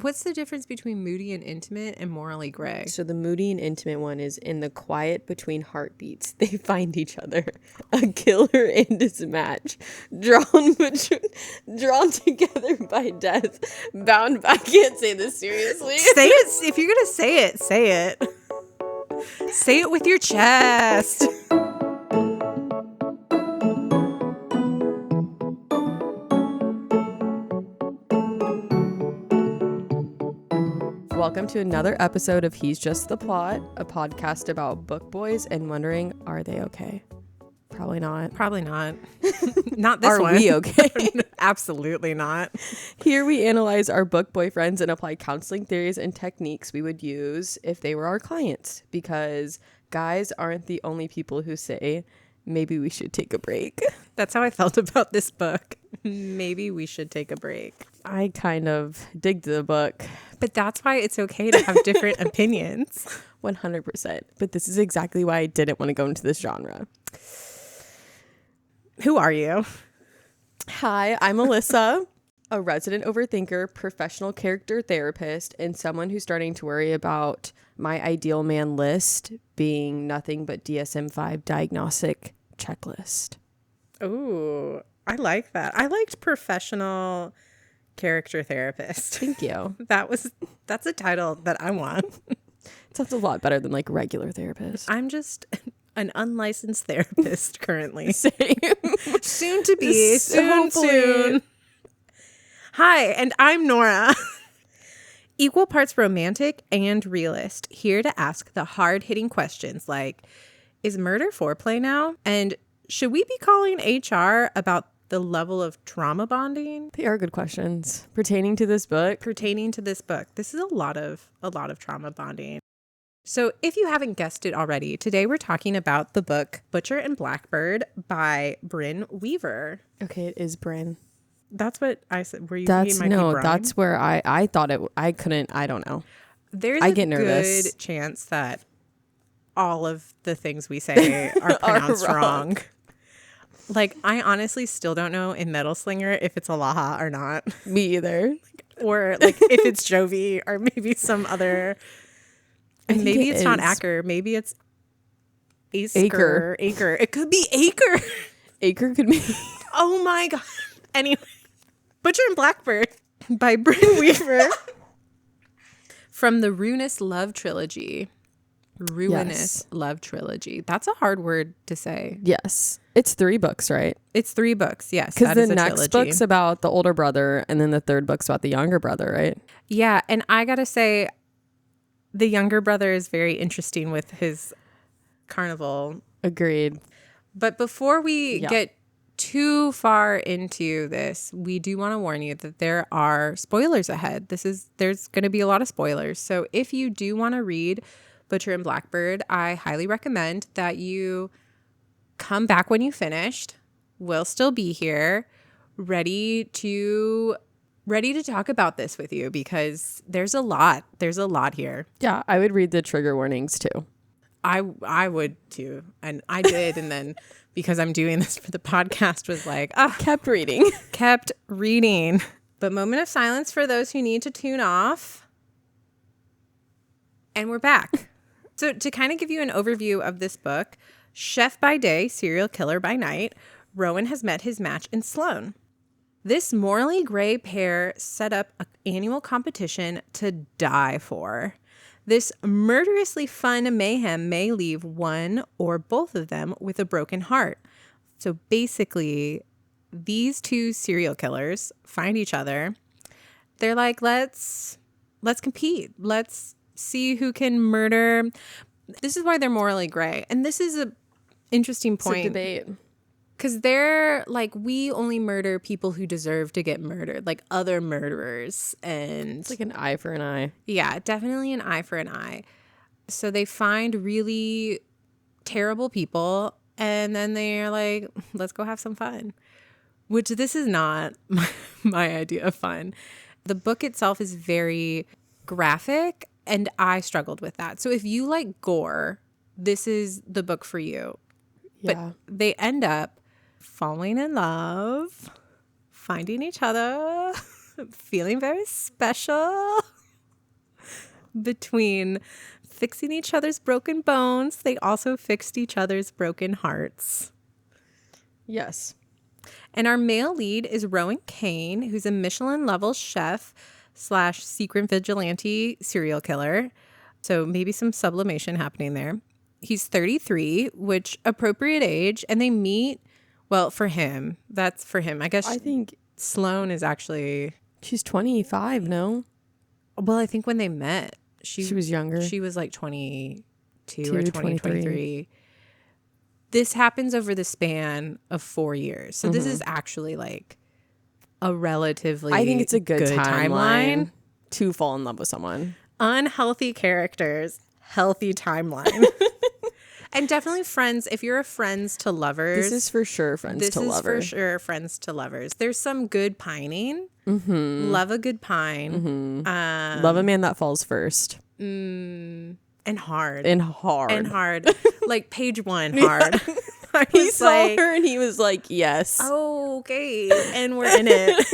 What's the difference between moody and intimate and morally gray? So the moody and intimate one is in the quiet between heartbeats. They find each other, a killer and his match, drawn together by death, bound by. I can't say this seriously. Say it. If you're going to say it, say it. Say it with your chest. Welcome to another episode of He's Just the Plot, a podcast about book boys and wondering, are they okay? Probably not. Probably not. Not this one. Are we okay? Absolutely not. Here we analyze our book boyfriends and apply counseling theories and techniques we would use if they were our clients, because guys aren't the only people who say, maybe we should take a break. That's how I felt about this book. Maybe we should take a break. I kind of digged the book. But that's why it's okay to have different opinions. 100%. But this is exactly why I didn't want to go into this genre. Who are you? Hi, I'm Alyssa, a resident overthinker, professional character therapist, and someone who's starting to worry about my ideal man list being nothing but DSM-5 diagnostic checklist. Ooh, I like that. I liked professional character therapist. Thank you. That's a title that I want. It sounds a lot better than like regular therapist. I'm just an unlicensed therapist currently. Same. Soon to be. Soon. Hi, and I'm Nora. Equal parts romantic and realist, here to ask the hard-hitting questions like, is murder foreplay now? And should we be calling HR about the level of trauma bonding? They are good questions pertaining to this book. This is a lot of trauma bonding. So if you haven't guessed it already, today we're talking about the book Butcher and Blackbird by Brynne Weaver. Okay, it is Brynne. That's what I said. Were you thinking it might be Brynne? That's where I thought it. I couldn't. I don't know. There's a good chance that all of the things we say are pronounced wrong. Like, I honestly still don't know in Metal Slinger if it's Alaha or not. Me either. Or like if it's Jovi or maybe some other. And maybe it's not Acker. Maybe it's Acre. It could be Acre. Acre could be. Oh my God. Anyway, Butcher and Blackbird by Brynne Weaver from the Ruinous Love Trilogy. Love Trilogy. That's a hard word to say. Yes. It's 3 books, right? It's 3 books, yes. Because the next book's about the older brother, and then the third book's about the younger brother, right? Yeah, and I gotta say, the younger brother is very interesting with his carnival. Agreed. But before we get too far into this, we do want to warn you that there are spoilers ahead. There's going to be a lot of spoilers. So if you do want to read Butcher and Blackbird, I highly recommend that you come back when you finished. We'll still be here, ready to talk about this with you, because there's a lot here. Yeah, I would read the trigger warnings too. I would too. And I did. And then because I'm doing this for the podcast was like, kept reading. But moment of silence for those who need to tune off. And we're back. So to kind of give you an overview of this book, chef by day, serial killer by night, Rowan has met his match in Sloane. This morally gray pair set up an annual competition to die for. This murderously fun mayhem may leave one or both of them with a broken heart. So basically, these 2 serial killers find each other. They're like, let's compete. Let's see who can murder. This is why they're morally gray. And this is an interesting point. It's a debate. Because they're like, we only murder people who deserve to get murdered, like other murderers. And it's like an eye for an eye. Yeah, definitely an eye for an eye. So they find really terrible people, and then they're like, let's go have some fun. Which this is not my idea of fun. The book itself is very graphic, and I struggled with that. So if you like gore, this is the book for you. Yeah. But they end up falling in love, finding each other, feeling very special. Between fixing each other's broken bones, they also fixed each other's broken hearts. Yes. And our male lead is Rowan Kane, who's a Michelin-level chef / secret vigilante serial killer. So maybe some sublimation happening there. He's 33, which appropriate age, and they meet, well, for him. That's for him. I guess I think Sloane is actually... she's 25, no? Well, I think when they met, She was younger. She was like 22 or 23. This happens over the span of 4 years. So this is actually like a relatively I think it's a good timeline to fall in love with someone. Unhealthy characters, healthy timeline. And definitely friends. If you're a friends to lovers. This is for sure friends to lovers. This is for sure friends to lovers. There's some good pining. Love a good pine. Love a man that falls first. And hard. Like page 1 hard. He saw her and he was like, yes. Oh, okay. And we're in it.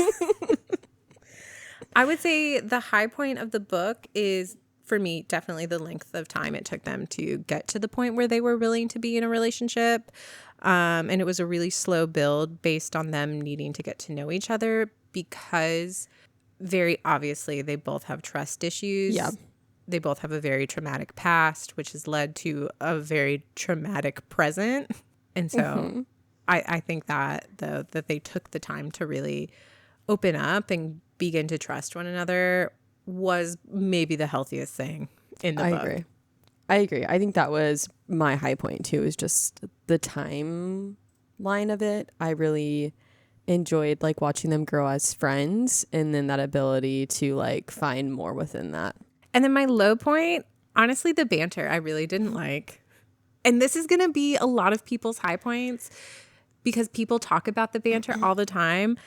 I would say the high point of the book is, for me, definitely the length of time it took them to get to the point where they were willing to be in a relationship. And it was a really slow build based on them needing to get to know each other because very obviously they both have trust issues. Yeah. They both have a very traumatic past, which has led to a very traumatic present. And so I think that that they took the time to really open up and begin to trust one another was maybe the healthiest thing in the book. I agree. I think that was my high point too, is just the timeline of it. I really enjoyed like watching them grow as friends and then that ability to like find more within that. And then my low point, honestly, the banter I really didn't like. And this is going to be a lot of people's high points because people talk about the banter all the time.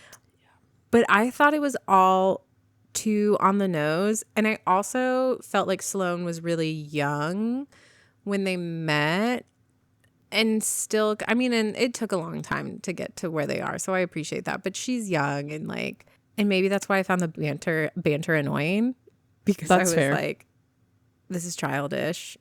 But I thought it was all too on the nose. And I also felt like Sloane was really young when they met. And still, I mean, and it took a long time to get to where they are. So I appreciate that. But she's young and like, and maybe that's why I found the banter annoying. Because I was like, this is childish.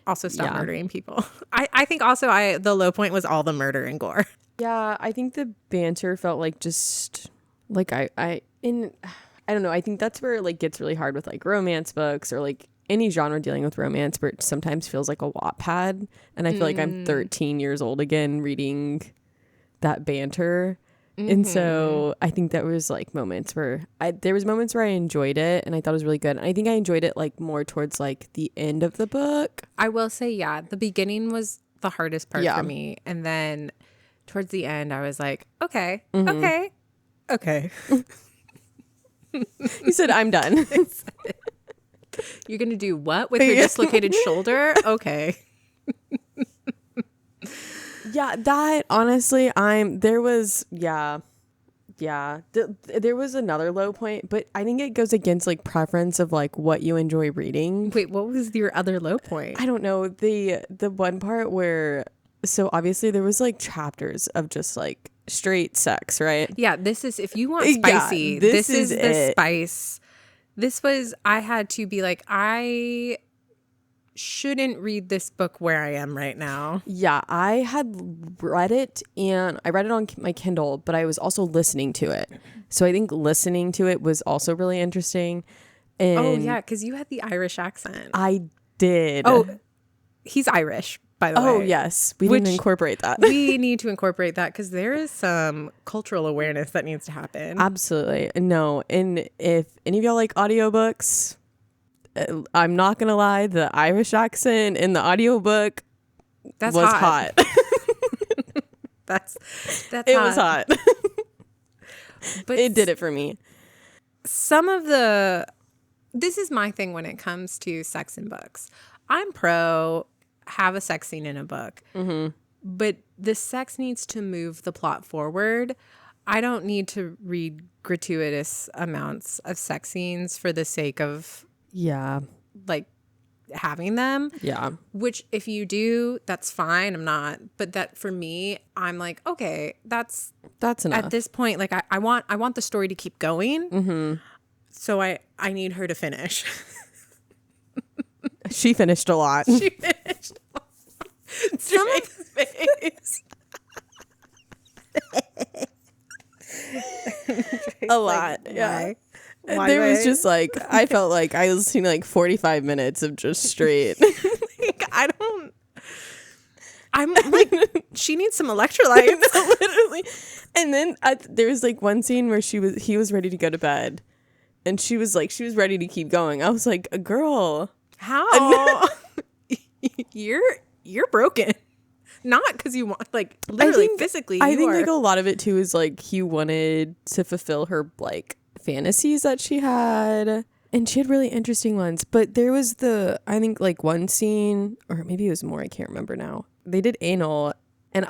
Also stop murdering people. I think also the low point was all the murder and gore. Yeah, I think the banter felt like just like I don't know. I think that's where it like gets really hard with like romance books or like any genre dealing with romance, where it sometimes feels like a Wattpad. And I feel like I'm 13 years old again reading that banter. And so I think that was like moments where there was moments where I enjoyed it and I thought it was really good. And I think I enjoyed it like more towards like the end of the book. I will say, yeah, the beginning was the hardest part for me. And then towards the end, I was like, okay. You said, I'm done. You're going to do what with your dislocated shoulder? Okay. Yeah, that honestly, there was another low point, but I think it goes against like preference of like what you enjoy reading. Wait, what was your other low point? I don't know. The one part where, so obviously there was like chapters of just like straight sex, right? Yeah, this is, if you want spicy, yeah, this is the spice. This was, I had to be like, I shouldn't read this book where I am right now. Yeah, I had read it and I read it on my Kindle, but I was also listening to it. So I think listening to it was also really interesting. And oh, yeah, because you had the Irish accent. I did. Oh, he's Irish, by the way. Oh, yes. We didn't incorporate that. We need to incorporate that because there is some cultural awareness that needs to happen. Absolutely. No. And if any of y'all like audiobooks, I'm not going to lie, the Irish accent in the audiobook was hot. That's it hot. was hot. But it did it for me. This is my thing when it comes to sex in books. I'm pro have a sex scene in a book, but the sex needs to move the plot forward. I don't need to read gratuitous amounts of sex scenes for the sake of like having them. Yeah. Which if you do, that's fine. I'm not. But that for me, I'm like, okay, that's enough. at this point. Like I want the story to keep going. Mm-hmm. So I need her to finish. She finished a lot. She finished some of his face. A lot. Like, Yeah. Why There was I- just like, I felt like I was seeing like 45 minutes of just straight. like, I'm like, she needs some electrolytes. Literally. And then there was like one scene where he was ready to go to bed, and she was ready to keep going. I was like, girl, How? You're broken. Not because you want, like, literally physically. I think like a lot of it too is like he wanted to fulfill her like fantasies that she had, and she had really interesting ones. But there was I think like one scene, or maybe it was more, I can't remember now. They did anal, and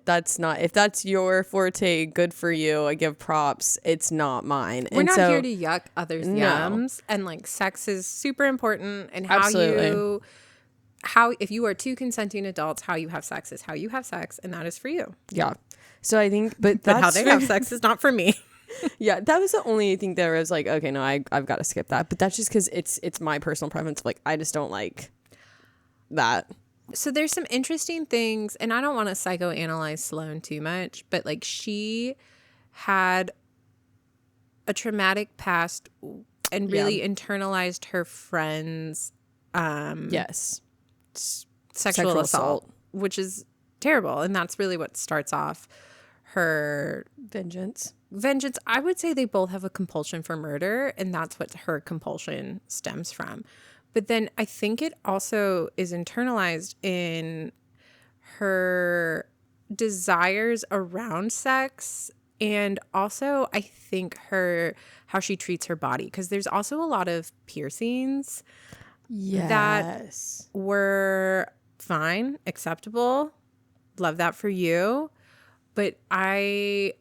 that's not, if that's your forte, good for you. I give props. It's not mine. We're not here to yuck others' yums, and like sex is super important, and how if you are two consenting adults, how you have sex is how you have sex, and that is for you. Yeah. So I think, but how they have sex is not for me. Yeah, that was the only thing that I was like, okay, no, I've got to skip that. But that's just because it's my personal preference. Like, I just don't like that. So there's some interesting things, and I don't want to psychoanalyze Sloane too much, but like she had a traumatic past and really internalized her friends' Yes. sexual assault, which is terrible. And that's really what starts off her Vengeance. I would say they both have a compulsion for murder, and that's what her compulsion stems from. But then I think it also is internalized in her desires around sex, and also I think how she treats her body, because there's also a lot of piercings that were fine, acceptable. Love that for you. But I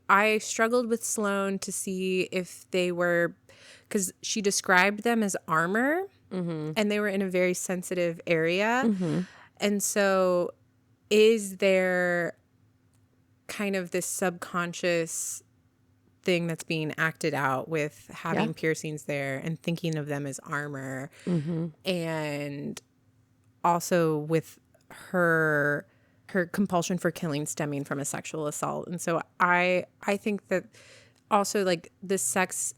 struggled with Sloane to see if they were, because she described them as armor, and they were in a very sensitive area. And so is there kind of this subconscious thing that's being acted out with having piercings there and thinking of them as armor, and also with her compulsion for killing stemming from a sexual assault. And so I think that also like the sex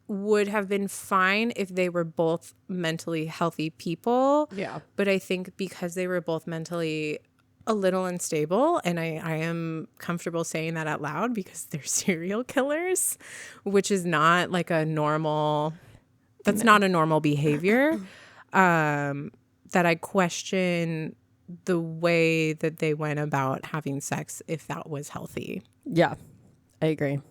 would have been fine if they were both mentally healthy people. Yeah. But I think because they were both mentally a little unstable, and I am comfortable saying that out loud because they're serial killers, which is not like a normal, that's not a normal behavior, that I question the way that they went about having sex, if that was healthy. Yeah, I agree.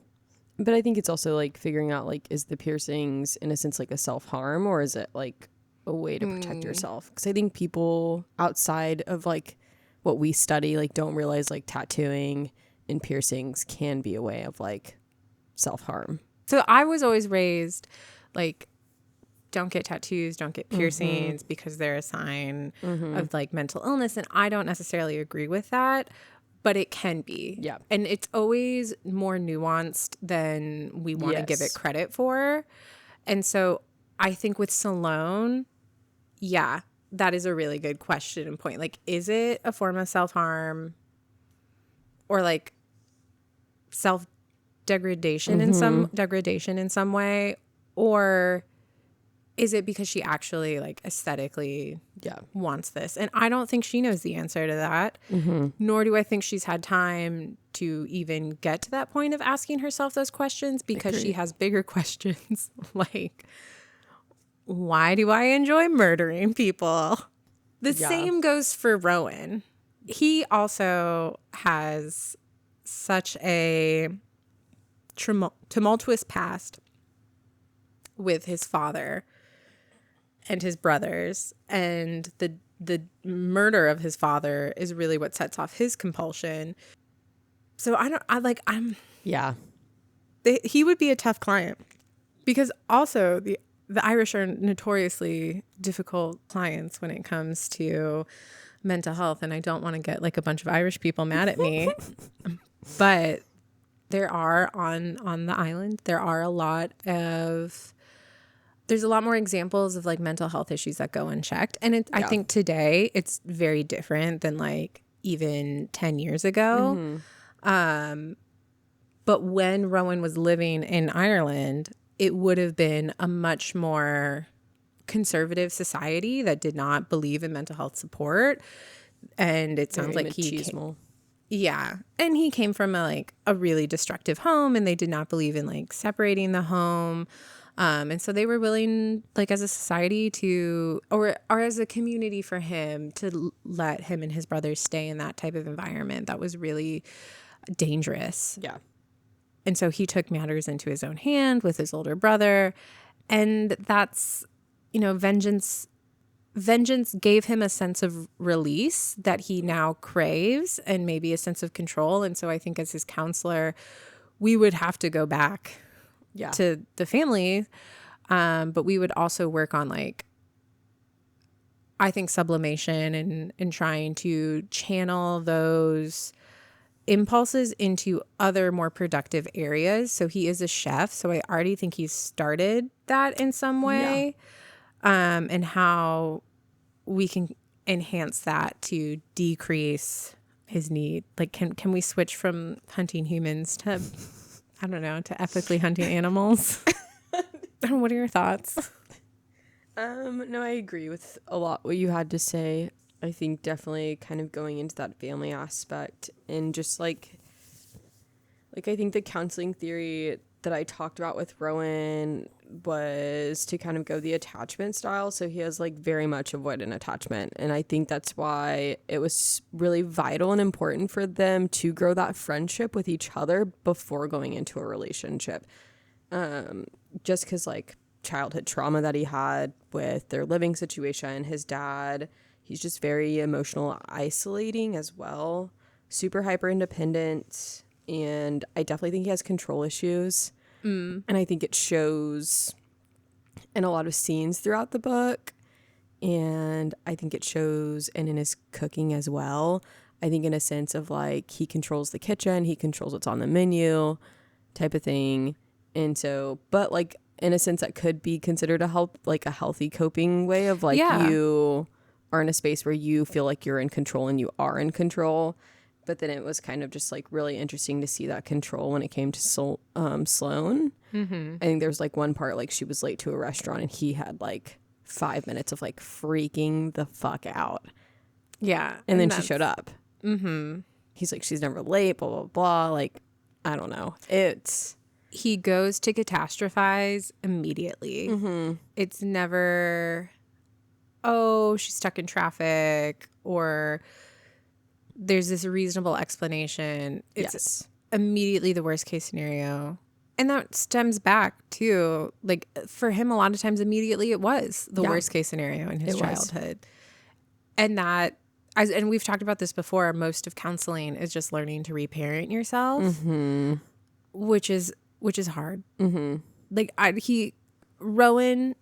But I think it's also like figuring out like, is the piercings in a sense like a self-harm, or is it like a way to protect yourself? Because I think people outside of like what we study like don't realize like tattooing and piercings can be a way of like self-harm. So I was always raised like, don't get tattoos, don't get piercings, because they're a sign of like mental illness. And I don't necessarily agree with that, but it can be. Yeah. And it's always more nuanced than we want to give it credit for. And so I think with Sloane, yeah, that is a really good question and point. Like, is it a form of self-harm or like self-degradation in some way? Or is it because she actually like aesthetically wants this? And I don't think she knows the answer to that. Nor do I think she's had time to even get to that point of asking herself those questions, because she has bigger questions like, why do I enjoy murdering people? The same goes for Rowan. He also has such a tumultuous past with his father and his brothers, and the murder of his father is really what sets off his compulsion. So he would be a tough client, because also the Irish are notoriously difficult clients when it comes to mental health, and I don't want to get like a bunch of Irish people mad at me, but there are on the island, there's a lot more examples of like mental health issues that go unchecked. And I think today it's very different than like even 10 years ago. But when Rowan was living in Ireland, it would have been a much more conservative society that did not believe in mental health support. And it sounds like and he came from a really destructive home, and they did not believe in like separating the home. And so they were willing, like as a society or as a community for him to let him and his brothers stay in that type of environment that was really dangerous. Yeah. And so he took matters into his own hand with his older brother. And that's, vengeance gave him a sense of release that he now craves, and maybe a sense of control. And so I think as his counselor, we would have to go back to the family. But we would also work on I think sublimation and trying to channel those impulses into other more productive areas. So he is a chef. So I already think he's started that in some way. And how we can enhance that to decrease his need. Like, can we switch from hunting humans to, I don't know, to ethically hunting animals? What are your thoughts? No, I agree with a lot what you had to say. I think definitely kind of going into that family aspect, and just like I think the counseling theory that I talked about with Rowan was to kind of go the attachment style. So he has very much avoidant attachment. And I think that's why it was really vital and important for them to grow that friendship with each other before going into a relationship. Just because childhood trauma that he had with their living situation, his dad, he's just very emotional, isolating as well, super hyper independent. And I definitely think he has control issues. And I think it shows in a lot of scenes throughout the book. And I think it shows in his cooking as well. I think in a sense of he controls the kitchen, he controls what's on the menu type of thing. And so, but in a sense that could be considered a healthy coping way of you are in a space where you feel like you're in control and you are in control. But then it was kind of just really interesting to see that control when it came to Sloane. Mm-hmm. I think there's one part she was late to a restaurant and he had 5 minutes of freaking the fuck out. Yeah. And then she showed up. Mm-hmm. He's she's never late, blah, blah, blah. I don't know. He goes to catastrophize immediately. Mm-hmm. It's never, she's stuck in traffic, or there's this reasonable explanation. It's immediately the worst case scenario. And that stems back to, for him, a lot of times immediately it was the worst case scenario in his childhood. And and we've talked about this before, most of counseling is just learning to reparent yourself, mm-hmm. which is hard. Mm-hmm. Rowan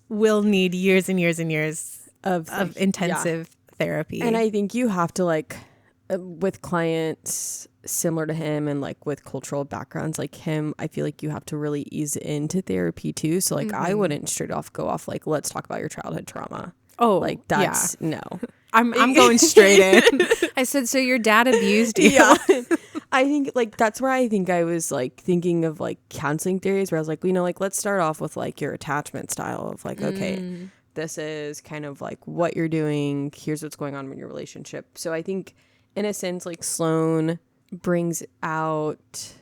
will need years and years and years of intensive therapy. And I think you have to with clients similar to him and with cultural backgrounds like him, I feel you have to really ease into therapy too. So mm-hmm. I wouldn't straight off go off let's talk about your childhood trauma. Oh, that's no. I'm going straight in. I said, so your dad abused you? Yeah. I think that's where I think I was thinking of counseling theories where I was let's start off with your attachment style of okay, this is kind of what you're doing. Here's what's going on in your relationship. So I think in a sense Sloane brings out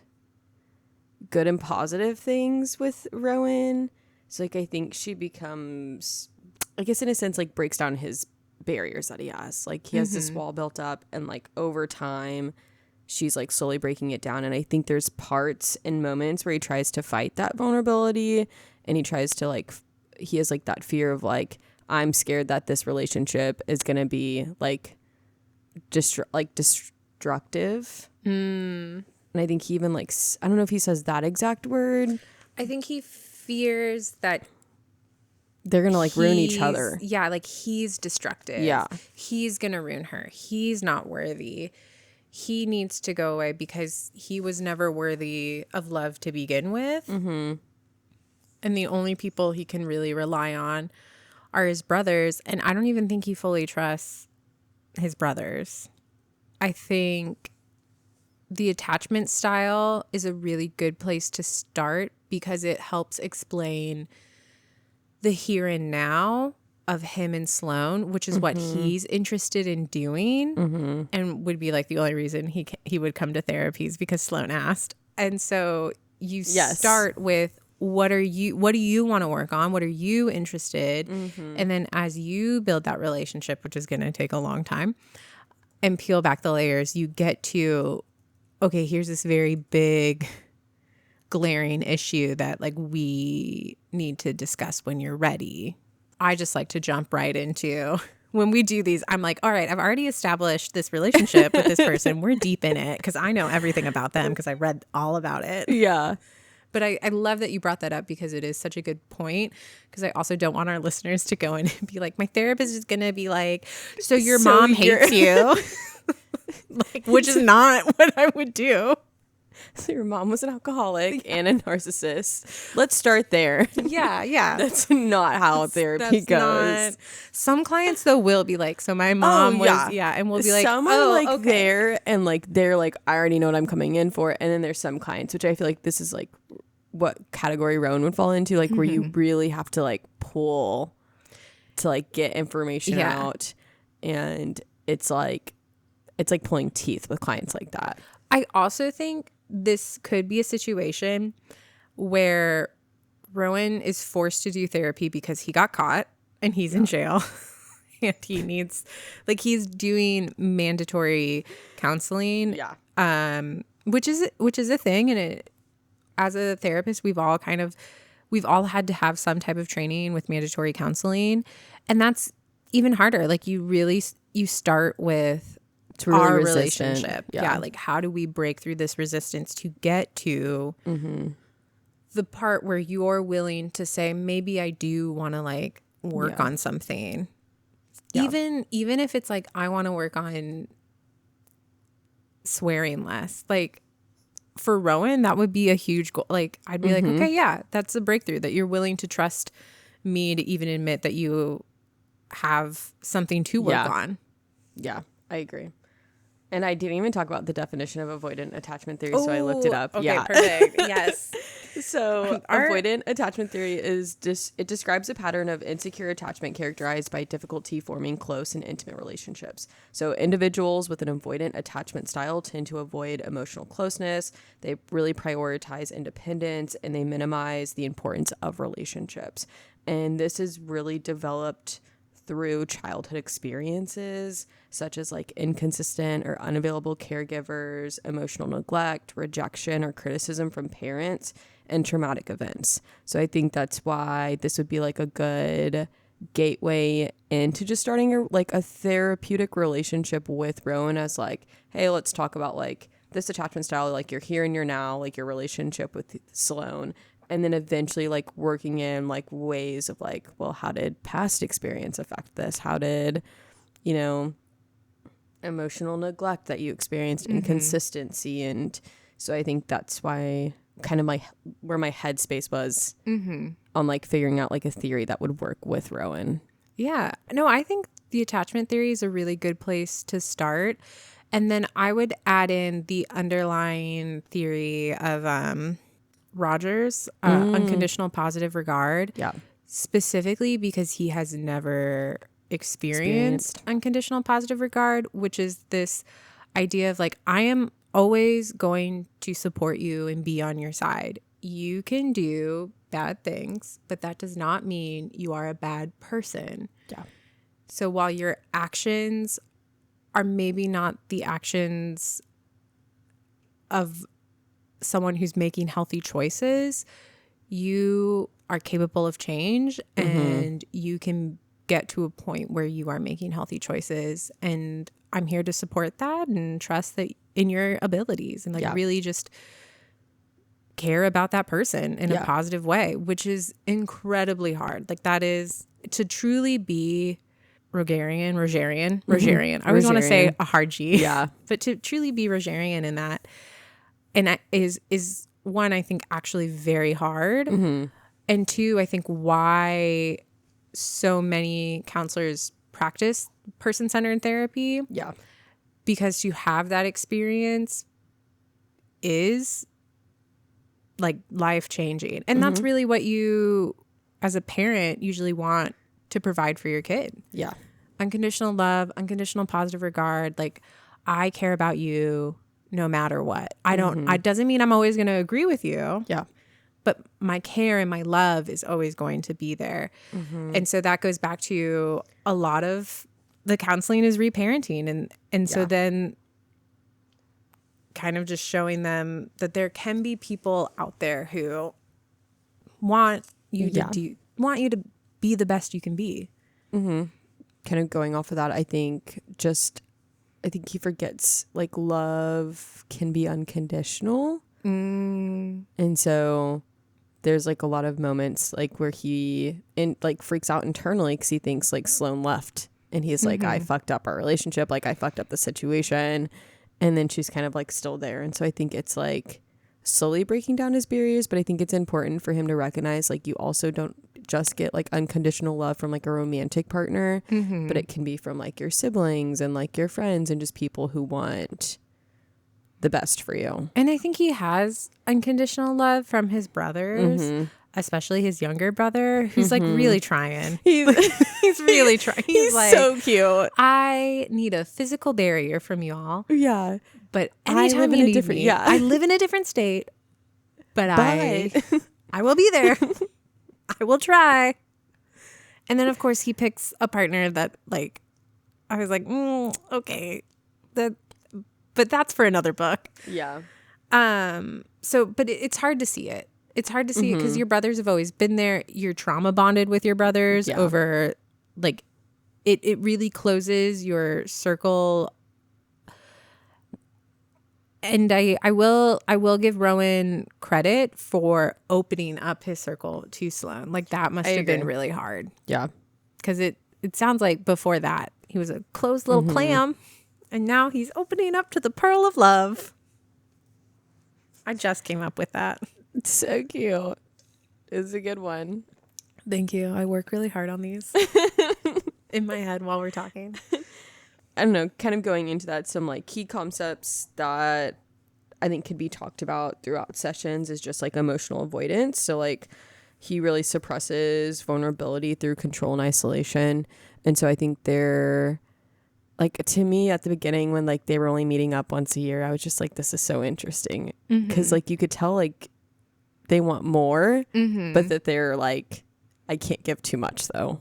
good and positive things with Rowan. So I think she becomes, I guess in a sense breaks down his barriers that he has. He has mm-hmm. this wall built up, and over time she's slowly breaking it down. And I think there's parts and moments where he tries to fight that vulnerability, and he tries to he has that fear of I'm scared that this relationship is gonna be destructive. And I think he even I don't know if he says that exact word. I think he fears that they're gonna like ruin each other. Yeah, like he's destructive. Yeah. He's gonna ruin her. He's not worthy. He needs to go away because he was never worthy of love to begin with. Mm-hmm. And the only people he can really rely on are his brothers. And I don't even think he fully trusts his brothers. I think the attachment style is a really good place to start because it helps explain the here and now of him and Sloane, which is what he's interested in doing, and would be like the only reason he would come to therapies because Sloane asked. And so you start with what do you want to work on? What are you interested? And then as you build that relationship, which is going to take a long time, and peel back the layers, you get to, okay, here's this very big glaring issue that like we need to discuss when you're ready. I just like to jump right into when we do these. I'm like, all right, I've already established this relationship with this person. We're deep in it because I know everything about them because I read all about it. Yeah. But I love that you brought that up because it is such a good point, because I also don't want our listeners to go in and be like, my therapist is going to be like, so your mom hates you, like, which is not what I would do. So your mom was an alcoholic and a narcissist. Let's start there. Yeah. That's not how therapy goes. Some clients, though, will be like, so my mom was, and we'll be like, some are like there and like, they're like, I already know what I'm coming in for. And then there's some clients, which I feel like this is like what category Rowan would fall into, like where you really have to like pull to like get information out. And it's like pulling teeth with clients like that. I also think this could be a situation where Rowan is forced to do therapy because he got caught and he's in jail and he needs, like, he's doing mandatory counseling. Yeah. Which is a thing. And it, as a therapist, we've all had to have some type of training with mandatory counseling. And that's even harder. Like you start with really our resistant. relationship. Yeah. Like, how do we break through this resistance to get to the part where you're willing to say, maybe I do want to like work on something. Yeah. Even if it's like, I want to work on swearing less. Like for Rowan, that would be a huge goal. Like I'd be like, okay, yeah, that's a breakthrough, that you're willing to trust me to even admit that you have something to work on. Yeah, I agree. And I didn't even talk about the definition of avoidant attachment theory, so I looked it up. Okay, perfect. Yes. So avoidant attachment theory is it describes a pattern of insecure attachment characterized by difficulty forming close and intimate relationships. So individuals with an avoidant attachment style tend to avoid emotional closeness. They really prioritize independence and they minimize the importance of relationships. And this is really developed through childhood experiences such as like inconsistent or unavailable caregivers, emotional neglect, rejection or criticism from parents, and traumatic events. So I think that's why this would be like a good gateway into just starting a therapeutic relationship with Rowan, as like, hey, let's talk about like this attachment style, like your here and your now, like your relationship with Sloane. And then eventually like working in like ways of like, well, how did past experience affect this? How did, emotional neglect that you experienced, inconsistency. And so I think that's why kind of where my headspace was on like figuring out like a theory that would work with Rowan. Yeah. No, I think the attachment theory is a really good place to start. And then I would add in the underlying theory of Roger's unconditional positive regard. Yeah. Specifically because he has never experienced unconditional positive regard, which is this idea of like, I am always going to support you and be on your side. You can do bad things, but that does not mean you are a bad person. Yeah. So while your actions are maybe not the actions of someone who's making healthy choices, you are capable of change and you can get to a point where you are making healthy choices. And I'm here to support that and trust that in your abilities and like really just care about that person in a positive way, which is incredibly hard. Like that is to truly be Rogerian. I always want to say a hard G. Yeah. But to truly be Rogerian in that, and that is one, I think, actually very hard. And two, I think why so many counselors practice person-centered therapy. Yeah. Because to have that experience is like life-changing. And that's really what you, as a parent, usually want to provide for your kid. Yeah. Unconditional love, unconditional positive regard. Like, I care about you no matter what. It doesn't mean I'm always going to agree with you. Yeah. But my care and my love is always going to be there. And so that goes back to a lot of the counseling is reparenting. And so then kind of just showing them that there can be people out there who want you to be the best you can be. Kind of going off of that, I think he forgets like love can be unconditional. And so there's like a lot of moments like where he freaks out internally because he thinks like Sloane left and he's like, I fucked up our relationship, like I fucked up the situation. And then she's kind of like still there. And so I think it's like slowly breaking down his barriers, but I think it's important for him to recognize like you also don't just get like unconditional love from like a romantic partner, but it can be from like your siblings and like your friends and just people who want the best for you. And I think he has unconditional love from his brothers, especially his younger brother, who's like really trying. He's really trying. He's like, so cute. I need a physical barrier from y'all. Yeah. But anytime you need me, I live in a different state, but I will be there. I will try. And then, of course, he picks a partner that, like, I was like, okay, but that's for another book. Yeah. But it's hard to see it. It's hard to see it because your brothers have always been there. You're trauma bonded with your brothers over, like, it really closes your circle. And I will give Rowan credit for opening up his circle to Sloane. Like that must have been really hard. Yeah. Because it sounds like before that he was a closed little clam, and now he's opening up to the pearl of love. I just came up with that. It's so cute. It's a good one. Thank you. I work really hard on these in my head while we're talking. I don't know, kind of going into that, some like key concepts that I think could be talked about throughout sessions is just like emotional avoidance. So like he really suppresses vulnerability through control and isolation. And so I think they're like, to me at the beginning when like they were only meeting up once a year, I was just like, this is so interesting. Because like you could tell like they want more, but that they're like, I can't give too much though.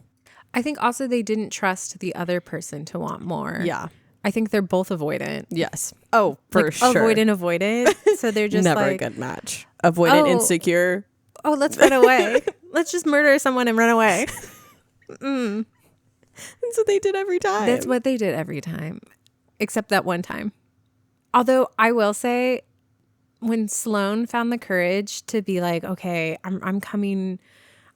I think also they didn't trust the other person to want more. Yeah. I think they're both avoidant. Yes. Oh, for like, sure. Avoidant. So they're just never like, a good match. Avoidant, insecure. Oh, let's run away. Let's just murder someone and run away. That's what they did every time. That's what they did every time. Except that one time. Although I will say, when Sloane found the courage to be like, okay, I'm coming,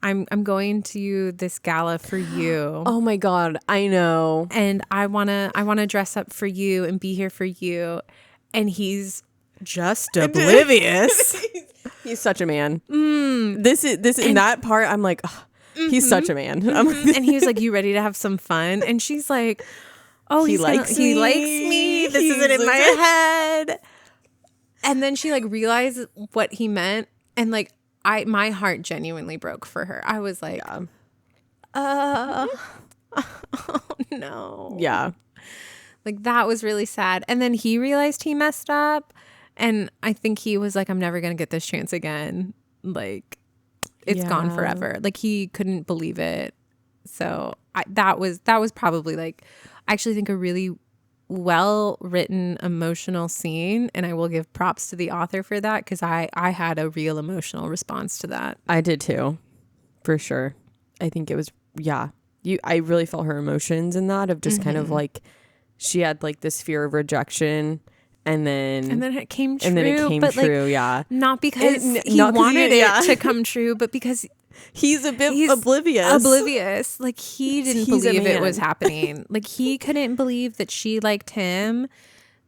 I'm going to this gala for you. Oh my God, I know. And I wanna dress up for you and be here for you. And he's just oblivious. He's such a man. This is in that part. I'm like, he's such a man. And he was like, "You ready to have some fun?" And she's like, "Oh, he likes me. This isn't in my head." And then she like realized what he meant, and like my heart genuinely broke for her. I was like, oh no. Yeah. Like that was really sad. And then he realized he messed up. And I think he was like, I'm never going to get this chance again. Like it's gone forever. Like he couldn't believe it. So that was probably like, I actually think a really well written emotional scene. And I will give props to the author for that. Cause I had a real emotional response to that. I did too. For sure. I think it was, I really felt her emotions in that of just kind of like, she had like this fear of rejection And then it came true. And then it came but true, like, yeah. Not because he not 'cause wanted he- it yeah. to come true, but because he's a bit he's oblivious. Like, he didn't He's a believe it man. was happening. Like, he couldn't believe that she liked him,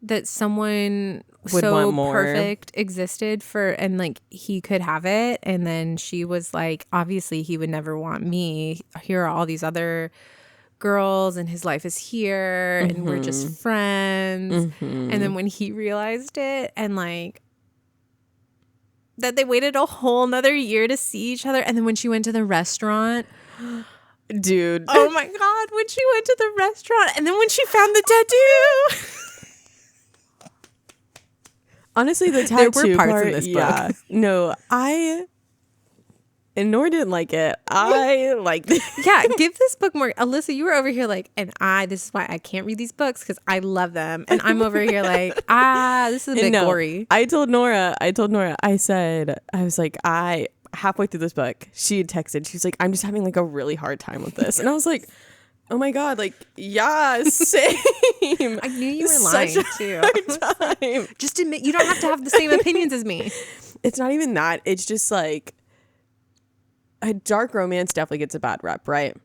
that someone Would so want more. perfect existed for, and like he could have it. And then she was like, obviously he would never want me. Here are all these other girls and his life is here and we're just friends. And then when he realized it, and like that they waited a whole nother year to see each other, and then when she went to the restaurant, Dude. oh my god, when she went to the restaurant, and then when she found the tattoo. Honestly, the There tattoo were parts part, in this book. yeah. No, and Nora didn't like it. I liked it. Yeah, give this book more. Alyssa, you were over here like, this is why I can't read these books, because I love them. And I'm over here like, this is a bit gory. I told Nora, I was like, halfway through this book, she had texted, she's like, I'm just having like a really hard time with this. And I was like, oh my God, like, yeah, same. I knew you were lying too. Time. Just admit, you don't have to have the same opinions as me. It's not even that. It's just like, a dark romance definitely gets a bad rep, right?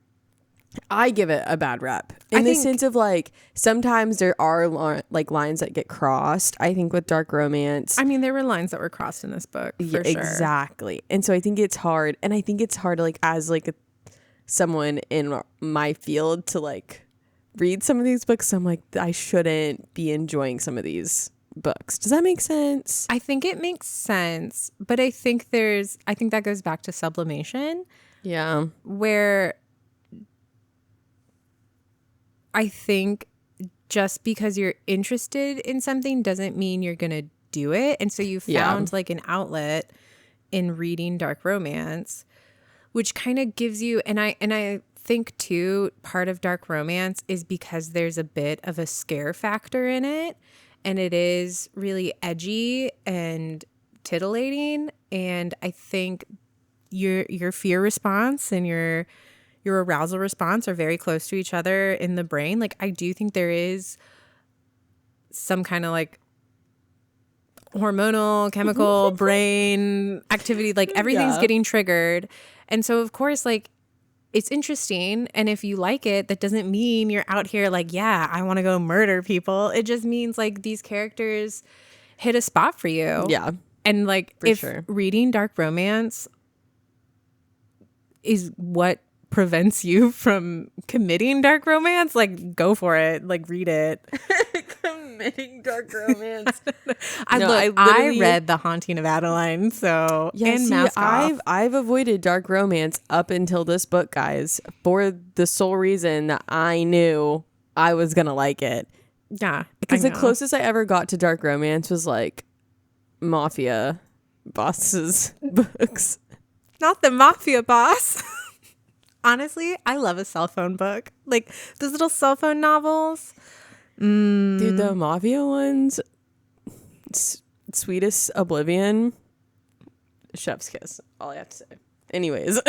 I give it a bad rep in the sense of like, sometimes there are like lines that get crossed. I think with dark romance, I mean, there were lines that were crossed in this book, for sure. Exactly. And so I think it's hard, and I think it's hard like as like someone in my field to like read some of these books. So I'm like, I shouldn't be enjoying some of these books. Does that make sense? I think it makes sense, but I think that goes back to sublimation. Yeah. Where I think just because you're interested in something doesn't mean you're going to do it. And so you found like an outlet in reading dark romance, which kind of gives you, and I think too, part of dark romance is because there's a bit of a scare factor in it, and it is really edgy and titillating. And I think your fear response and your arousal response are very close to each other in the brain. Like, I do think there is some kind of like hormonal, chemical, brain activity, like everything's getting triggered. And so of course, like, it's interesting. And if you like it, that doesn't mean you're out here like, yeah, I want to go murder people. It just means like these characters hit a spot for you. Yeah. And like, For if sure. reading dark romance is what prevents you from committing dark romance, like, go for it. Like, read it. Committing dark romance. I read The Haunting of Adeline, so and Mask Off. I've avoided dark romance up until this book, guys, for the sole reason that I knew I was gonna like it. Yeah, Because the closest I ever got to dark romance was like mafia bosses books. Not the mafia boss. Honestly, I love a cell phone book. Like those little cell phone novels. Dude, the mafia ones, Sweetest Oblivion, chef's kiss. All I have to say. Anyways.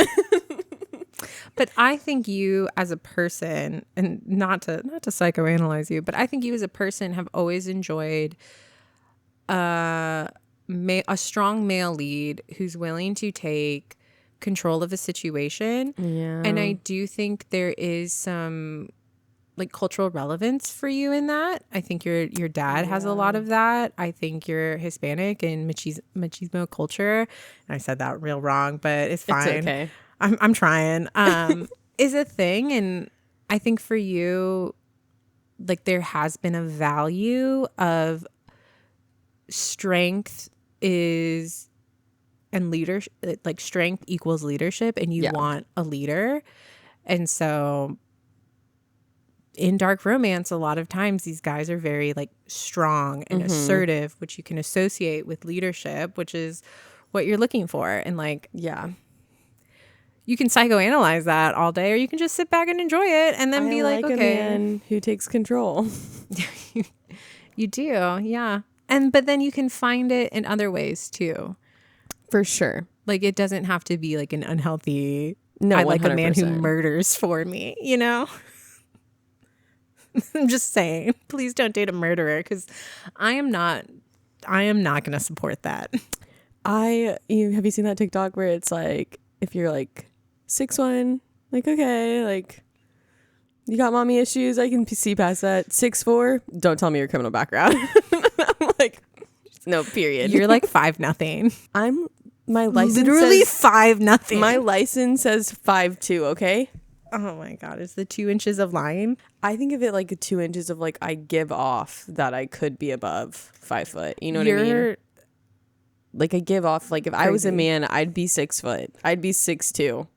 But I think you as a person, and not to psychoanalyze you, but I think you as a person have always enjoyed a strong male lead who's willing to take control of a situation. Yeah. And I do think there is some like cultural relevance for you in that. I think your dad has a lot of that. I think you're Hispanic and machismo culture. And I said that real wrong, but it's fine. It's okay. I'm trying. Is a thing. And I think for you, like, there has been a value of strength and leadership, like strength equals leadership, and you want a leader. And so in dark romance, a lot of times these guys are very like strong and assertive, which you can associate with leadership, which is what you're looking for. And like, you can psychoanalyze that all day, or you can just sit back and enjoy it and then be like, a okay, man who takes control. You do. Yeah. But then you can find it in other ways too. For sure. Like, it doesn't have to be like an unhealthy, No, I like a man who 100%. murders for me, you know? I'm just saying, please don't date a murderer, because I am not going to support that. Have you seen that TikTok where it's like, if you're like 6'1", like, okay, like, you got mommy issues, I can see past that. 6'4", don't tell me your criminal background. I'm like, no, period. You're like 5'0". My license Literally says 5'0". My license says 5'2", okay? Oh my God, is the 2 inches of lying? I think of it like 2 inches of like, I give off that I could be above 5 foot. You know what I mean? Like, I give off, like, if I was a man, I'd be 6 foot. I'd be 6'2".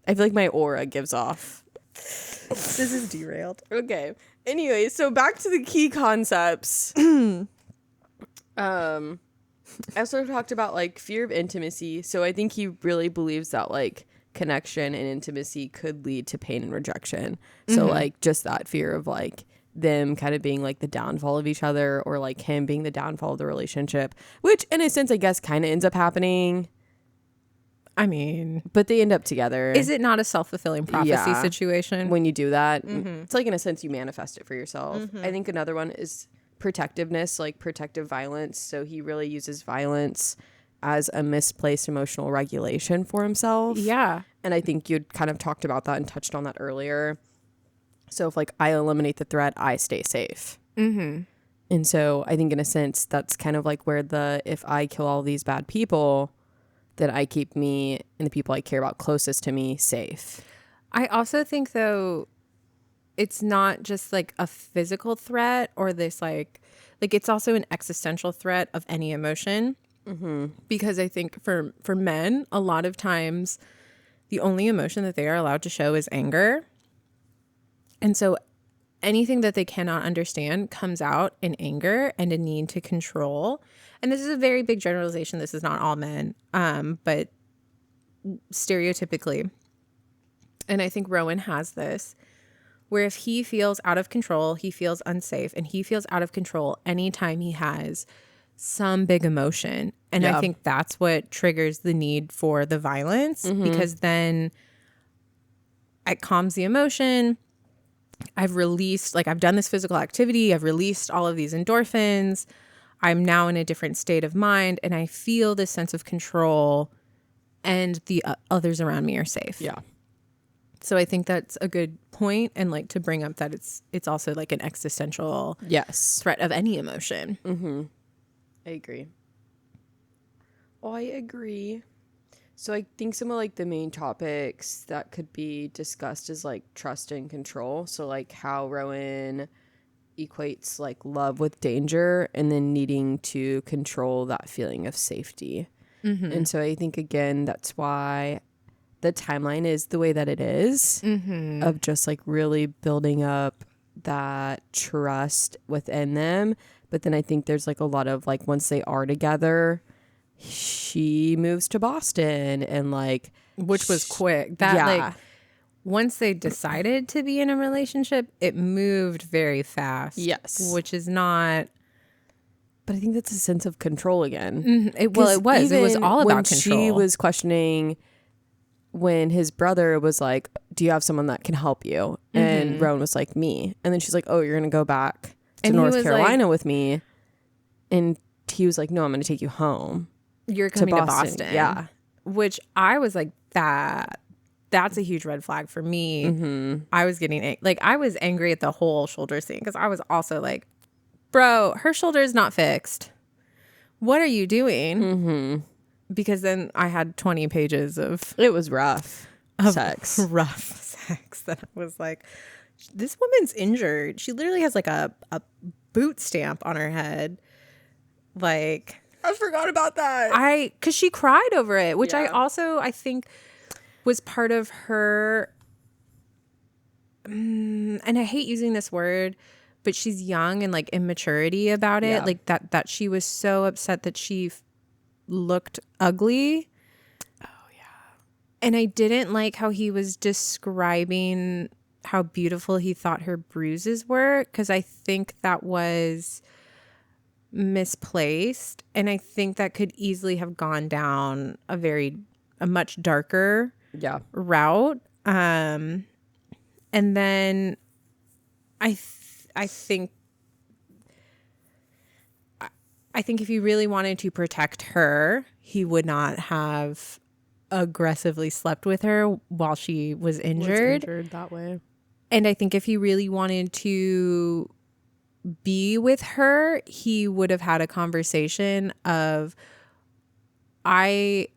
I feel like my aura gives off. This is derailed. Okay. Anyway, so back to the key concepts. I also talked about like fear of intimacy. So I think he really believes that like connection and intimacy could lead to pain and rejection. So like just that fear of like them kind of being like the downfall of each other, or like him being the downfall of the relationship, which in a sense I guess kind of ends up happening. I mean, but they end up together. Is it not a self-fulfilling prophecy situation? When you do that, it's like in a sense you manifest it for yourself. I think another one is protectiveness, like protective violence. So he really uses violence as a misplaced emotional regulation for himself. Yeah. And I think you'd kind of talked about that and touched on that earlier. So if like I eliminate the threat, I stay safe. And so I think in a sense that's kind of like where if I kill all these bad people, then I keep me and the people I care about closest to me safe. I also think though, it's not just like a physical threat or this like it's also an existential threat of any emotion. Because I think for men, a lot of times the only emotion that they are allowed to show is anger. And so anything that they cannot understand comes out in anger and a need to control. And this is a very big generalization. This is not all men, but stereotypically. And I think Rowan has this, where if he feels out of control, he feels unsafe, and he feels out of control anytime he has some big emotion. And I think that's what triggers the need for the violence, because then it calms the emotion. I've released, like I've done this physical activity. I've released all of these endorphins. I'm now in a different state of mind, and I feel this sense of control, and the others around me are safe. Yeah. So I think that's a good point, and like to bring up that it's also like an existential threat of any emotion. I agree. Oh, I agree. So I think some of like the main topics that could be discussed is like trust and control. So like how Rowan equates like love with danger, and then needing to control that feeling of safety. And so I think again that's why the timeline is the way that it is, of just like really building up that trust within them. But then I think there's like a lot of like once they are together, she moves to Boston, and like, which was quick. That like once they decided to be in a relationship, it moved very fast. Yes. Which is not. But I think that's a sense of control again. It was all about control. She was questioning when his brother was like, do you have someone that can help you? And Rowan was like, me. And then she's like, oh, you're going to go back to North Carolina with me. And he was like, no, I'm going to take you home. You're coming to Boston. Yeah. Which I was like, that's a huge red flag for me. I was getting, like, I was angry at the whole shoulders thing, because I was also like, bro, her shoulder is not fixed. What are you doing? Because then I had 20 pages of... It was rough sex. Rough sex that I was like, this woman's injured. She literally has like a boot stamp on her head. Like... I forgot about that. Because she cried over it, which I think was part of her... and I hate using this word, but she's young and like immaturity about it. Like that she was so upset that she... looked ugly. Oh yeah. And I didn't like how he was describing how beautiful he thought her bruises were, because I think that was misplaced, and I think that could easily have gone down a much darker route. And then I think if he really wanted to protect her, he would not have aggressively slept with her while she was injured. That way. And I think if he really wanted to be with her, he would have had a conversation of, I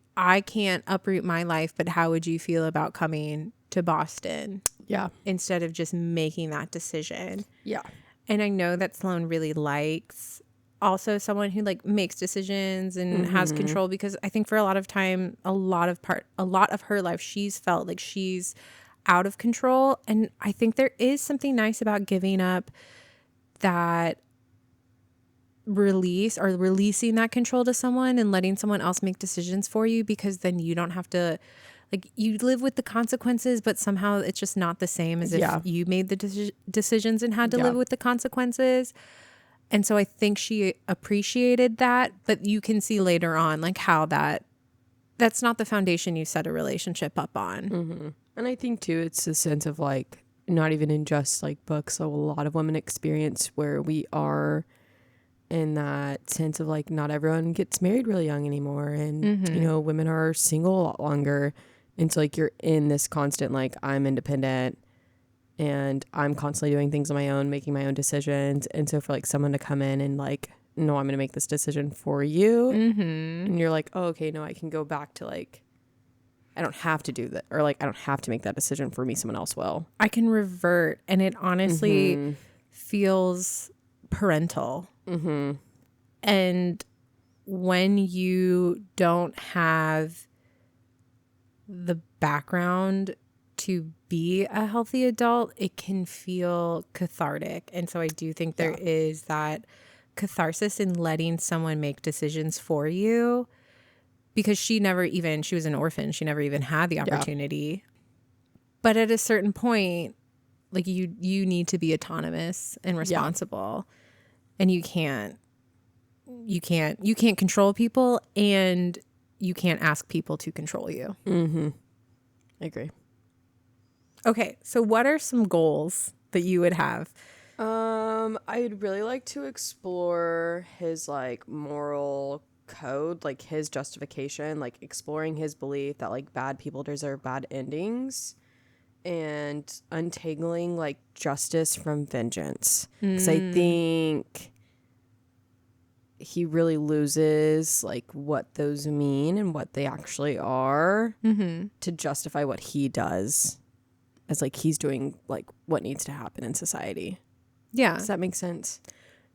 can't uproot my life, but how would you feel about coming to Boston? Yeah. Instead of just making that decision. Yeah. And I know that Sloane really likes also someone who like makes decisions and has control, because I think for a lot of time, a lot of her life, she's felt like she's out of control. And I think there is something nice about giving up that release, or releasing that control to someone and letting someone else make decisions for you, because then you don't have to, like, you live with the consequences, but somehow it's just not the same as if you made the decisions and had to live with the consequences. And so I think she appreciated that, but you can see later on like how that's not the foundation you set a relationship up on. And I think too, it's a sense of like, not even in just like books, so a lot of women experience where we are in that sense of like, not everyone gets married really young anymore, and you know, women are single a lot longer, and so like you're in this constant like, I'm independent and I'm constantly doing things on my own, making my own decisions. And so for like someone to come in and like, no, I'm gonna make this decision for you, and you're like, oh, okay, no, I can go back to like, I don't have to do that, or like, I don't have to make that decision for me, someone else will. I can revert, and it honestly feels parental. And when you don't have the background to be a healthy adult, it can feel cathartic. And so I do think there is that catharsis in letting someone make decisions for you, because she was an orphan. She never even had the opportunity. But at a certain point, like you need to be autonomous and responsible. And you can't control people, and you can't ask people to control you. I agree. Okay, so what are some goals that you would have? I'd really like to explore his like moral code, like his justification, like exploring his belief that like bad people deserve bad endings, and untangling like justice from vengeance, because I think he really loses like what those mean and what they actually are to justify what he does, as like he's doing like what needs to happen in society. Yeah. Does that make sense?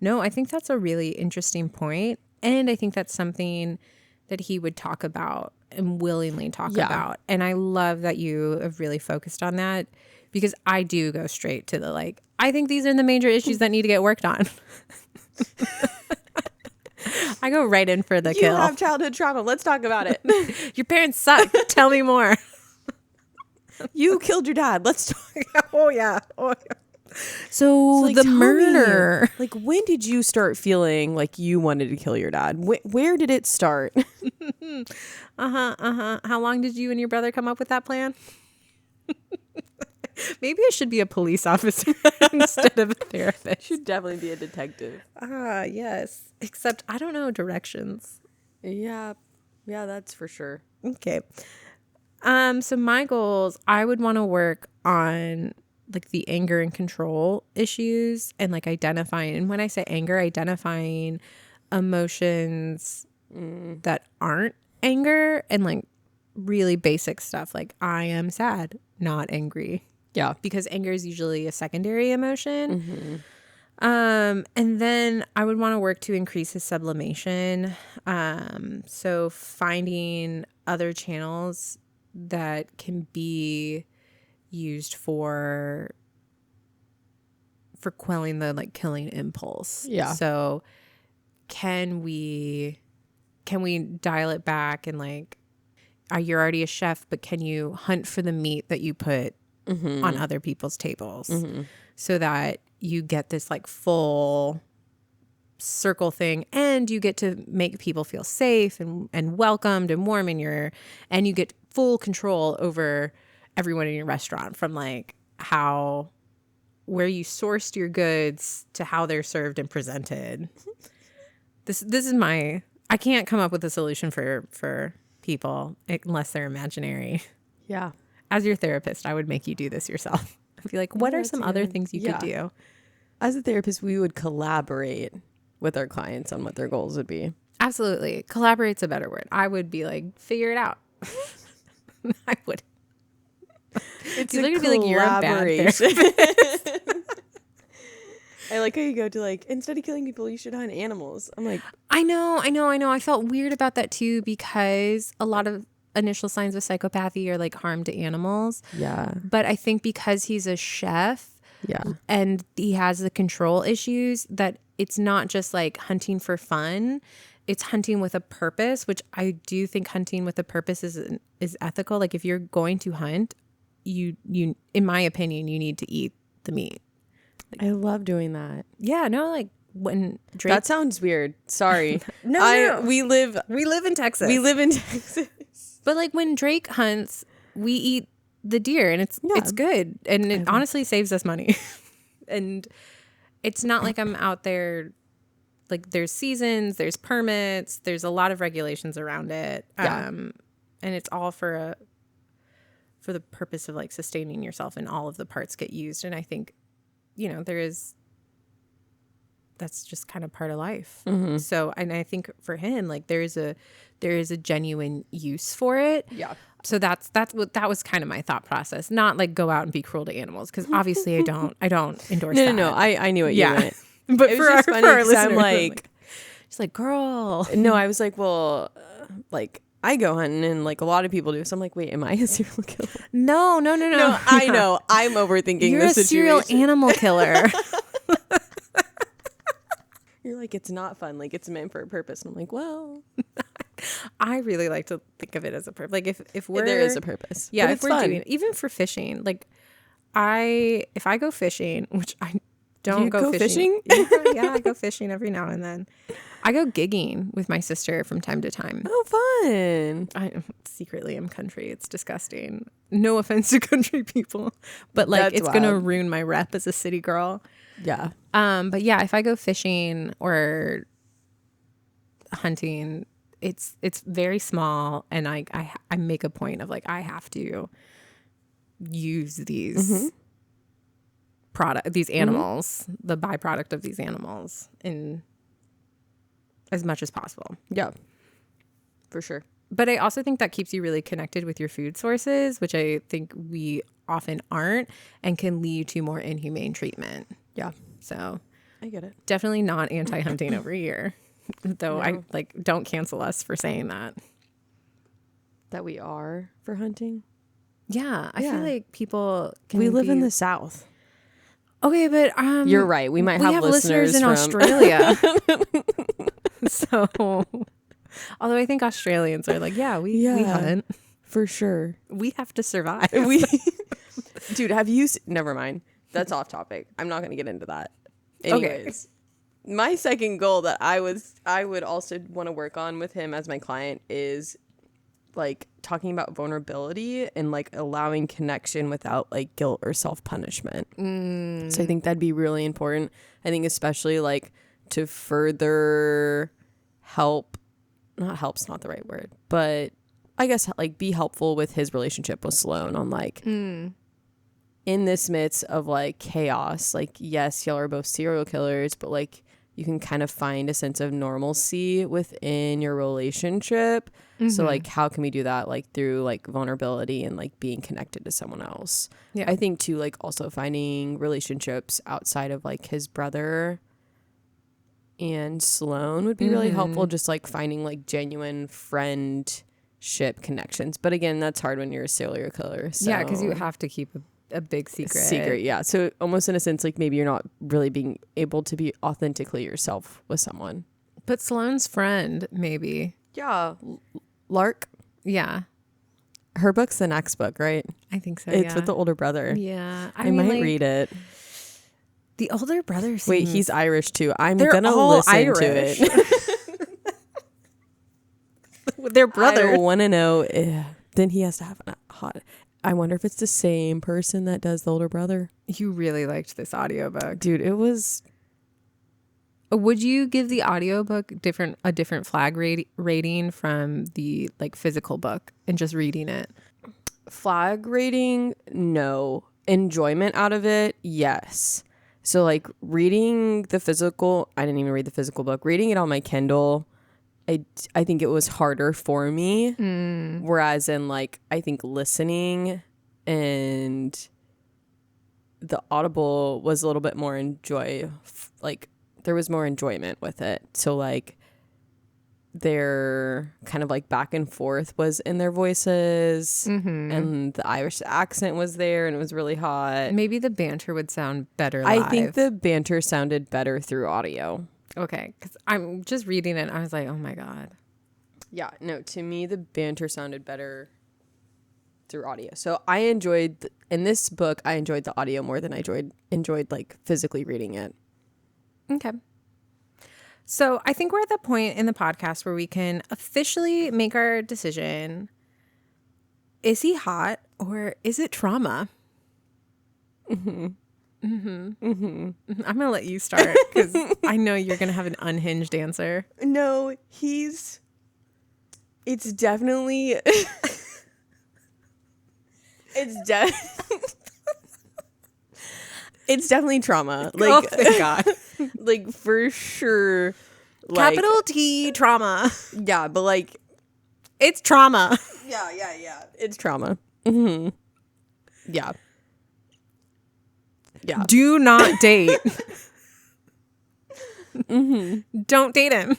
No, I think that's a really interesting point. And I think that's something that he would talk about and willingly talk about. And I love that you have really focused on that, because I do go straight to the like, I think these are the major issues that need to get worked on. I go right in for the kill. You have childhood trauma. Let's talk about it. Your parents suck. Tell me more. You killed your dad. Let's talk. Oh, yeah. So like, the tell murder. Me, like, when did you start feeling like you wanted to kill your dad? Where did it start? How long did you and your brother come up with that plan? Maybe I should be a police officer instead of a therapist. Should definitely be a detective. Yes. Except I don't know directions. Yeah, that's for sure. Okay. So my goals, I would want to work on like the anger and control issues, and like identifying, and when I say anger, identifying emotions that aren't anger, and like really basic stuff like I am sad, not angry. Yeah. Because anger is usually a secondary emotion. And then I would want to work to increase his sublimation. So finding other channels that can be used for quelling the like killing impulse. Yeah. So can we dial it back, and like, you're already a chef, but can you hunt for the meat that you put on other people's tables, so that you get this like full circle thing, and you get to make people feel safe and welcomed and warm and you get full control over everyone in your restaurant, from like how where you sourced your goods to how they're served and presented. This is my, I can't come up with a solution for people unless they're imaginary. Yeah. As your therapist, I would make you do this yourself. I'd be like, what are some other things you could do? As a therapist, we would collaborate with our clients on what their goals would be. Absolutely. Collaborate's a better word. I would be like, figure it out. I would. It's You're a gonna be like, you're a bad collaboration. therapist. I like how you go to like, instead of killing people, you should hunt animals. I'm like, I know. I felt weird about that too, because a lot of initial signs of psychopathy are like harm to animals. yeah, But I think because he's a chef yeah, and he has the control issues, that it's not just like hunting for fun. It's hunting with a purpose, which I do think hunting with a purpose is ethical. Like if you're going to hunt, you in my opinion, you need to eat the meat. I love doing that. Yeah, no, like when Drake. That sounds weird. Sorry. No. We live in Texas. We live in Texas. But like when Drake hunts, we eat the deer, and it's good, and it honestly saves us money. And it's not like I'm out there. Like there's seasons, there's permits, there's a lot of regulations around it, and it's all for the purpose of like sustaining yourself, and all of the parts get used. And I think, that's just kind of part of life. Mm-hmm. So, and I think for him, like there is a genuine use for it. Yeah. So that was kind of my thought process. Not like go out and be cruel to animals, because obviously I don't endorse that. No. I knew what you meant. But for our listeners, I'm like, she's like, girl. no, I was like, well, like I go hunting, and like a lot of people do. So I'm like, wait, am I a serial killer? No. No, I know. I'm overthinking You're this a serial animal killer. You're like, it's not fun. Like it's meant for a purpose. And I'm like, well, I really like to think of it as a purpose. Like if we're there is a purpose. Yeah, but if it's we're fun. doing it, even for fishing, like if I go fishing, which I don't You go fishing? Yeah, I go fishing every now and then. I go gigging with my sister from time to time. Oh, fun. I secretly am country. It's disgusting. No offense to country people, but like That's it's gonna wild. ruin my rep as a city girl. Yeah. But yeah, if I go fishing or hunting, it's very small, and I make a point of like I have to use these these animals, the byproduct of these animals, in as much as possible. Yeah. For sure. But I also think that keeps you really connected with your food sources, which I think we often aren't, and can lead to more inhumane treatment. Yeah. So I get it. definitely not anti-hunting over here, though. No. I like, don't cancel us for saying that. That we are for hunting. Yeah, I feel like people can We live in be- the South. Okay, but You're right. We might have listeners in from Australia. So, although I think Australians are like, we hunt. For sure. We have to survive. Dude, have you never mind. That's off topic. I'm not going to get into that. Anyways. My second goal that I would also want to work on with him as my client is like talking about vulnerability and like allowing connection without like guilt or self-punishment. So I think that'd be really important. I think especially like to further help's not the right word, but I guess like be helpful with his relationship with Sloan on like in this midst of like chaos. Like, yes, y'all are both serial killers, but like you can kind of find a sense of normalcy within your relationship. So like how can we do that? Like through like vulnerability and like being connected to someone else. Yeah. I think too, like also finding relationships outside of like his brother and Sloan would be really helpful. Just like finding like genuine friendship connections. But again, that's hard when you're a serial killer. So. Yeah, because you have to keep a big secret. Yeah. So almost in a sense, like maybe you're not really being able to be authentically yourself with someone. But Sloane's friend, maybe. Yeah. Lark. Yeah, Her book's the next book, right? I think so. It's with the older brother. Yeah, I might read it. The older brother. Wait, he's Irish too. I'm They're gonna all listen Irish. to it. Their brother. I want to know. Then he has to have a hot. I wonder if it's the same person that does the older brother. You really liked this audiobook. Dude, it was... Would you give the audiobook a different flag rating from the like physical book and just reading it? Flag rating, no. Enjoyment out of it, yes. So like reading the physical, I didn't even read the physical book. Reading it on my Kindle, I think it was harder for me. Whereas in like, I think listening and the Audible was a little bit more like there was more enjoyment with it. So like their kind of like back and forth was in their voices, and the Irish accent was there, and it was really hot. Maybe the banter would sound better live. I think the banter sounded better through audio. Okay, because I'm just reading it, I was like, oh my God. Yeah, no, to me the banter sounded better through audio. So I enjoyed in this book, I enjoyed the audio more than I enjoyed like physically reading it. Okay. So I think we're at the point in the podcast where we can officially make our decision. Is he hot or is it trauma? I'm going to let you start because I know you're going to have an unhinged answer. No, it's definitely, it's definitely trauma. Like, oh, thank God. Like for sure. Like, Capital T trauma. Yeah, but like it's trauma. Yeah. It's trauma. Mm-hmm. Yeah. Yeah. Do not date. Don't date him.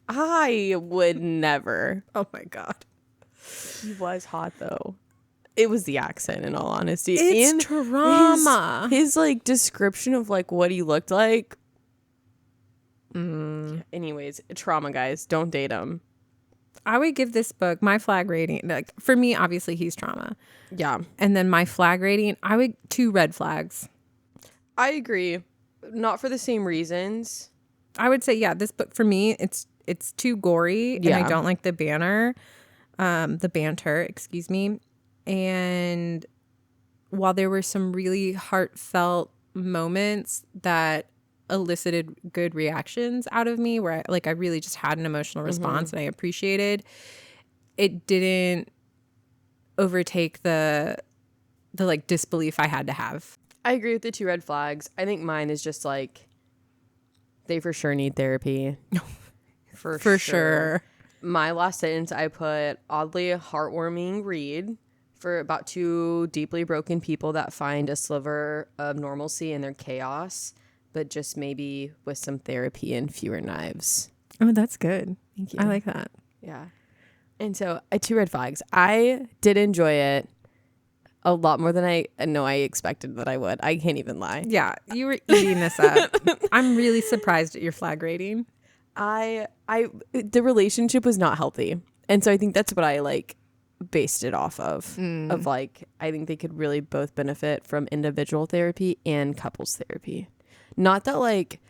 I would never. Oh my God. He was hot though. It was the accent, in all honesty. It's and trauma. His like description of like what he looked like. Anyways, trauma, guys. Don't date him. I would give this book my flag rating. Like for me, obviously he's trauma. Yeah. And then my flag rating, I would 2 red flags. I agree. Not for the same reasons. I would say, yeah, this book for me, it's too gory, and I don't like the banter, excuse me. And while there were some really heartfelt moments that elicited good reactions out of me, where I really just had an emotional response and I appreciated, it didn't overtake the like disbelief I had to have. I agree with the 2 red flags. I think mine is just like they for sure need therapy. For sure. My last sentence, I put oddly heartwarming read for about 2 deeply broken people that find a sliver of normalcy in their chaos, but just maybe with some therapy and fewer knives. Oh, that's good. Thank you. I like that. Yeah. And so 2 red flags. I did enjoy it a lot more than I expected that I would. I can't even lie. Yeah, you were eating this up. I'm really surprised at your flag rating. The relationship was not healthy. And so I think that's what I like based it off of. Of like, I think they could really both benefit from individual therapy and couples therapy. Not that like,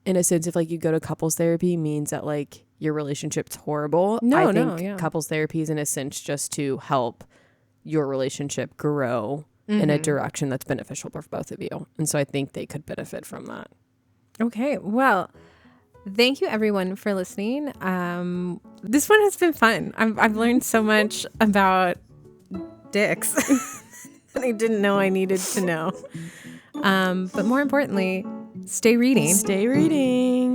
in a sense, if like you go to couples therapy means that like your relationship's horrible. I think couples therapy is in a sense just to help your relationship grow in a direction that's beneficial for both of you. And so I think they could benefit from that. Okay, well, thank you everyone for listening. This one has been fun. I've learned so much about dicks that I didn't know I needed to know. But more importantly, stay reading. Stay reading.